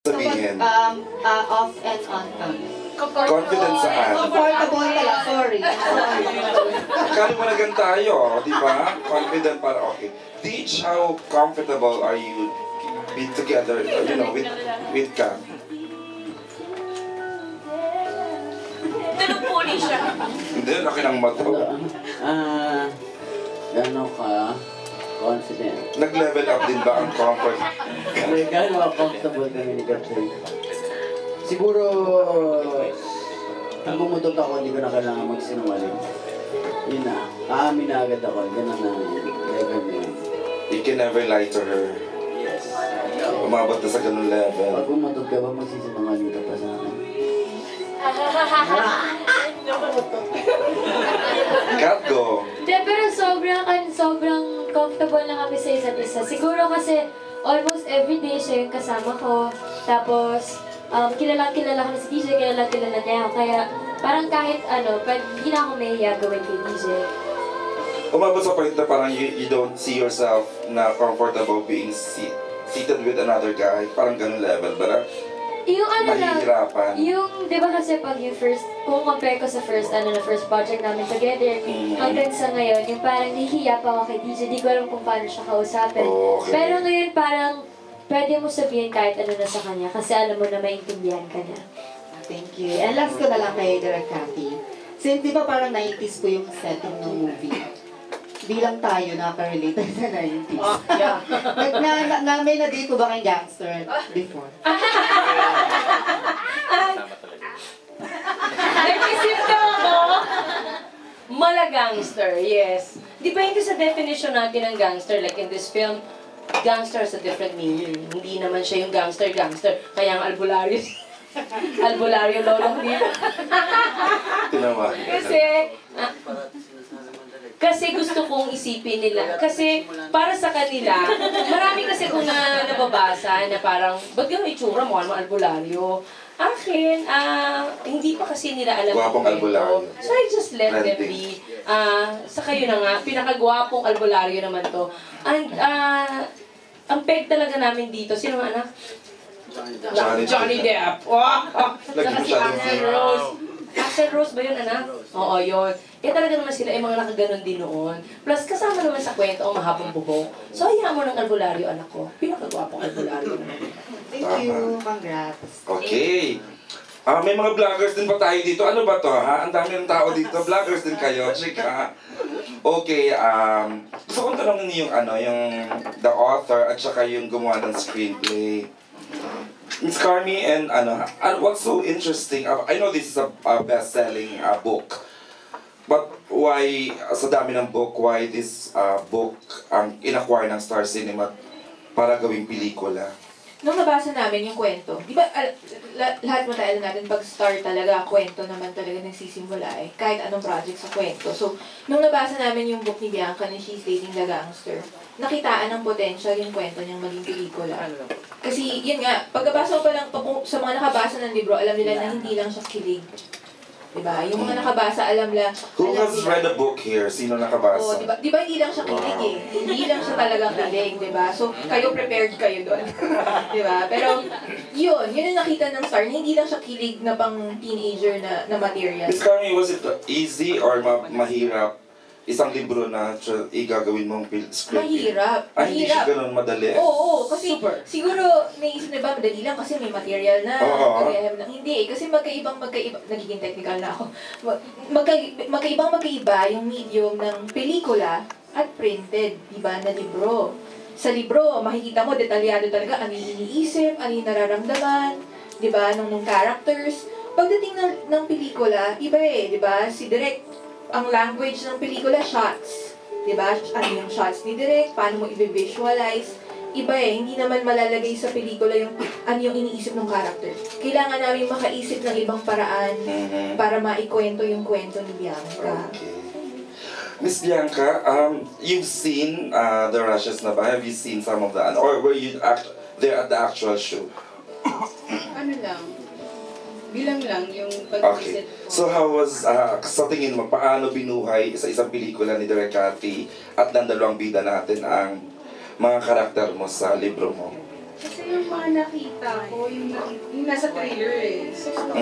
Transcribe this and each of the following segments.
Sabihin. Off and on. Confident saan? Comfortable ka lang, sorry. Akala mo na gan tayo, di ba? Confident para okay. Deej, how comfortable are you be together, with Ka? Tinupuli siya. Hindi, laki ng mata. Gano'n ka confident? Nag-level up din ba ang comfort? Gano'n comfortable kami ni Catherine? Siguro, pag bumutot ako, hindi ko na kailangan magsinungaling. Yun na, aamin na agad ako. Gano'n na level na yun. You can never lie to her. Yes. Umabot na sa ganun level. Pag bumutot ka ba, magsisinungaling ka pa sa akin? Kat, go. Hindi, pero sobrang comfortable na kami sa isa't isa. Siguro kasi almost everyday siya yung kasama ko. Tapos, kilalang ko na si DJ, kilalang niya ako. Kaya parang kahit pag hindi na ako mahiya gawin kay DJ. Umabot sa point na parang you don't see yourself na comfortable being seated with another guy. Parang ganun level ba? Yung Mahihirapan. yung, di ba kasi pag yung first, kung compare ko sa first project namin together, hanggang sa ngayon, yung parang nahihiya pa ako kay DJ, di ko alam kung paano siya kausapin. Okay. Pero ngayon parang, pwede mo sabihin kahit ano na sa kanya, kasi alam mo na maintindihan ka niya. Thank you. And last ko na lang kay Direk Cathy. Since di ba parang 90s ko yung setting ng movie, bilang tayo nakaka-relate sa 90s. Yeah. May na-date ko ba kay gangster before? Nag-isip ka ako. Malagangster, yes. Depende sa definition natin ng gangster. Like in this film, gangster has a different meaning. Hindi naman siya yung gangster. Kaya ang albularyo. Albularyo lolong dito. Tinawa. Kasi gusto kong isipin nila. Kasi para sa kanila, marami kasi kung nababasa na parang, ba't yung itsura mo, ano albularyo? Akin, hindi pa kasi nila alam Gwapong albularyo. So I just let them be. Sa kayo na nga, pinakagwapong albularyo naman to. And, ang peg talaga namin dito, sino ang anak? Johnny Depp. Saka si Axel Rose. Axel Rose ba yun, anak? Oo, yun. Kaya talaga naman sila ay mga nakaganon din noon. Plus, kasama naman sa kwento ang mahabang buhok. So, hayaan mo ng albularyo, anak ko. Pinakagwapong albularyo naman. Thank you. Congrats. Okay. May mga vloggers din pa tayo dito. Ano ba to, ha? Ang dami ng tao dito. Vloggers din kayo. Chika. Okay, gusto kong tanongin yung the author at saka yung gumawa ng screenplay. Miss Carmi, and what's so interesting, I know this is a best-selling book, but why, sa dami ng book, why this book ang in-acquire ng Star Cinema para gawing pelikula? Nung nabasa namin yung kwento, di ba lahat mo tayo natin pag star talaga, kwento naman talaga nagsisimula eh. Kahit anong project sa kwento. So, nung nabasa namin yung book ni Bianca na She's Dating the Gangster, nakitaan ng potential yung kwento niyang maging pelikula. Kasi yun nga, pagkabasa ko pa lang, sa mga nakabasa ng libro, alam nila na hindi lang siya kilig. Diba? Yung mga nakabasa, alam nila. Who has read a book here? Sino nakabasa? Oo, diba hindi lang siya kilig eh. Hindi lang siya talagang kilig, diba? So, kayo prepared kayo doon. Diba? Pero, yun yung nakita ng Star, na hindi lang siya kilig na pang teenager na material. Miss Carmi, was it easy or mahirap? Isang libro na igagawin mong script? Mahirap. Hindi siya ganun madali? Oo, kasi siguro naisip na ba, madali lang kasi may material na. Hindi eh, kasi magkaiba, nagiging technical na ako. Magkaiba yung medium ng pelikula at printed, diba, na libro. Sa libro, makikita mo detalyado talaga ano yung iniisip, ano yung nararamdaman, diba, nung characters. Pagdating ng pelikula, iba eh, diba, si Direk, ang language ng pelikula, shots. Diba? Ano yung shots ni Direk, paano mo i-visualize. Iba eh, hindi naman malalagay sa pelikula yung ano yung iniisip ng character. Kailangan namin makaisip ng ibang paraan para maikwento yung kwento ni Bianca. Okay. Miss Bianca, you've seen the rushes na ba? Have you seen some of the, or were you there at the actual show? Ano lang, bilang lang yung Okay. pag-visit ko. So how was, sa tingin mo, paano binuhay sa isang pelikula ni Direk Cathy at ng dalawang bida natin ang mga karakter mo sa libro mo? Kasi yung mga nakita ko, yung nasa trailer eh. So, Wala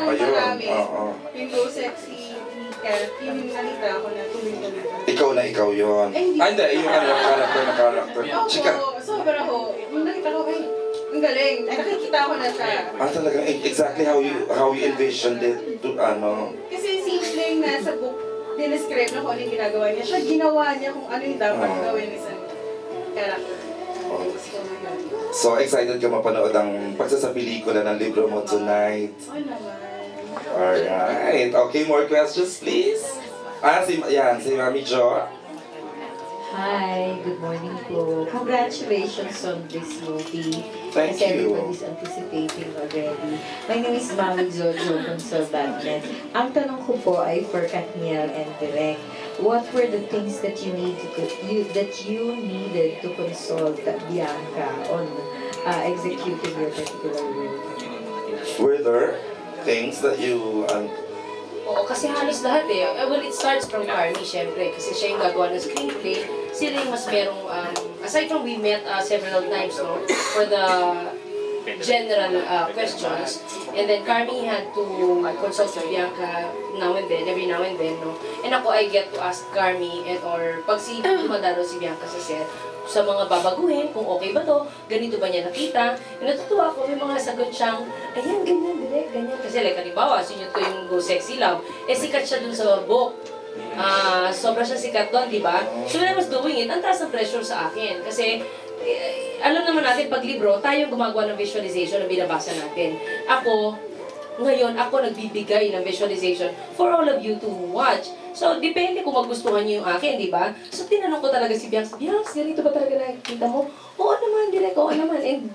pa yun. marami. Oo. Yung Go Sexy, yung nakita ko na tuloy-tuloy. Ikaw na ikaw yun. Ay, hindi. Hindi, yung character. Chika. Opo, sobra ho. Yung nakita ko, ay, ang galing. Nakikita ko na siya. Talagang exactly how you envisioned it to Kasi simple yung nasa book, dinescribe na kung ano yung ginagawa niya. Siya ginawa niya kung ano yung dapat gawin ng isang character. So excited ka mapanood ang pagsasapelikula ng libro mo tonight. Oo naman. Alright. Okay, more questions please? Si Mami Jo. Hi, good morning po. Congratulations on this movie. Thank As you. everybody's anticipating already. My name is Mami Jojo Consolbatman. Ang tanong ko po ay for Katniel and Direk. What were the things that you needed to consult Bianca on executing your particular role? Were there things that you Oo, kasi halos lahat eh. Well, it starts from Carmi, syempre. Kasi siya yung gagawa ng screenplay. Sila yung mas merong, aside from we met several times, no, for the general questions. And then Carmi had to consult with Bianca now and then, every now and then, no. And ako, I get to ask Carmi or pag dumadalo si Bianca sa set, sa mga babaguhin, kung okay ba to, ganito ba niya nakita. And natutuwa ko, may mga sagot siyang, ayan, ganyan, direct, ganyan. Kasi like, halimbawa, sinunod ko yung Go Sexy Love, sikat siya dun sa book. Sobra siya sikat doon, di ba? So when I was doing it, ang taas ng pressure sa akin. Kasi, alam naman natin, pag libro, tayo gumagawa ng visualization na binabasa natin. Ngayon, ako nagbibigay ng visualization for all of you to watch. So, depende kung magustuhan niyo yung akin, di ba? So, tinanong ko talaga si Bianca, ganito ba talaga nakikita mo? Oo naman, direct, oo naman. And